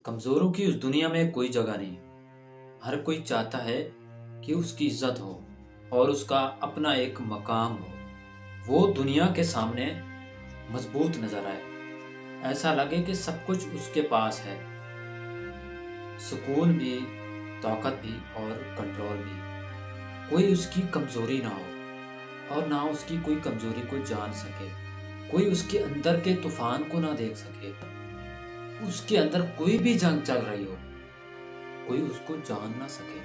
کمزوروں کی اس دنیا میں کوئی جگہ نہیں۔ ہر کوئی چاہتا ہے کہ اس کی عزت ہو اور اس کا اپنا ایک مقام ہو، وہ دنیا کے سامنے مضبوط نظر آئے، ایسا لگے کہ سب کچھ اس کے پاس ہے، سکون بھی، طاقت بھی اور کنٹرول بھی۔ کوئی اس کی کمزوری نہ ہو اور نہ اس کی کوئی کمزوری کو جان سکے، کوئی اس کے اندر کے طوفان کو نہ دیکھ سکے، اس کے اندر کوئی بھی جنگ چل رہی ہو، کوئی اس کو جان نہ سکے۔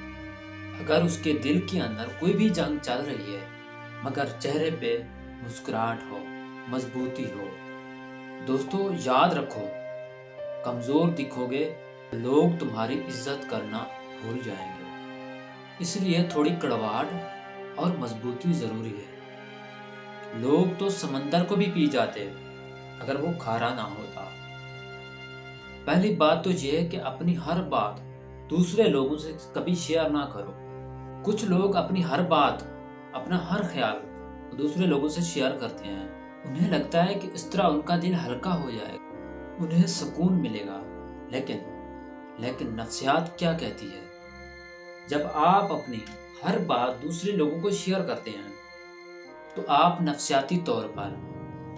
اگر اس کے دل کے اندر کوئی بھی جنگ چل رہی ہے مگر چہرے پہ مسکراہٹ ہو، مضبوطی ہو، دوستو یاد رکھو، کمزور دکھو گے لوگ تمہاری عزت کرنا بھول جائیں گے۔ اس لیے تھوڑی کڑواہٹ اور مضبوطی ضروری ہے۔ لوگ تو سمندر کو بھی پی جاتے اگر وہ کھارا نہ ہوتا۔ پہلی بات تو یہ ہے کہ اپنی ہر بات دوسرے لوگوں سے کبھی شیئر نہ کرو۔ کچھ لوگ اپنی ہر بات، اپنا ہر خیال دوسرے لوگوں سے شیئر کرتے ہیں۔ انہیں لگتا ہے کہ اس طرح ان کا دل ہلکا ہو جائے گا، انہیں سکون ملے گا۔ لیکن نفسیات کیا کہتی ہے؟ جب آپ اپنی ہر بات دوسرے لوگوں کو شیئر کرتے ہیں تو آپ نفسیاتی طور پر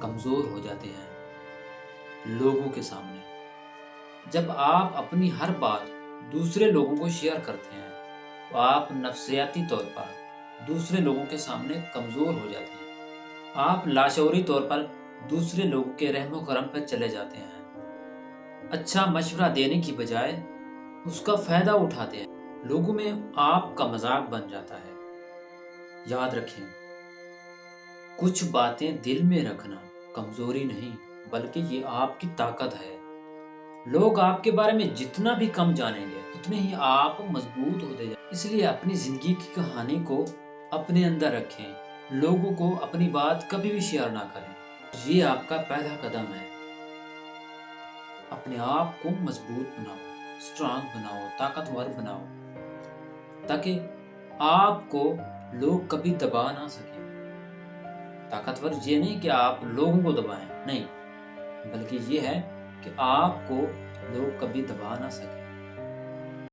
کمزور ہو جاتے ہیں لوگوں کے سامنے۔ جب آپ اپنی ہر بات دوسرے لوگوں کو شیئر کرتے ہیں تو آپ نفسیاتی طور پر دوسرے لوگوں کے سامنے کمزور ہو جاتے ہیں۔ آپ لاشعوری طور پر دوسرے لوگوں کے رحم و کرم پر چلے جاتے ہیں، اچھا مشورہ دینے کی بجائے اس کا فائدہ اٹھاتے ہیں، لوگوں میں آپ کا مذاق بن جاتا ہے۔ یاد رکھیں، کچھ باتیں دل میں رکھنا کمزوری نہیں بلکہ یہ آپ کی طاقت ہے۔ لوگ آپ کے بارے میں جتنا بھی کم جانیں گے اتنے ہی آپ مضبوط ہوتے جائیں۔ اس لیے اپنی زندگی کی کہانی کو اپنے اندر رکھیں، لوگوں کو اپنی بات کبھی بھی شیئر نہ کریں۔ یہ آپ کا پہلا قدم ہے۔ اپنے آپ کو مضبوط بناؤ، اسٹرانگ بناؤ، طاقتور بناؤ، تاکہ آپ کو لوگ کبھی دبا نہ سکیں۔ طاقتور یہ نہیں کہ آپ لوگوں کو دبائیں، نہیں، بلکہ یہ ہے کہ آپ کو لوگ کبھی دبا نہ سکیں۔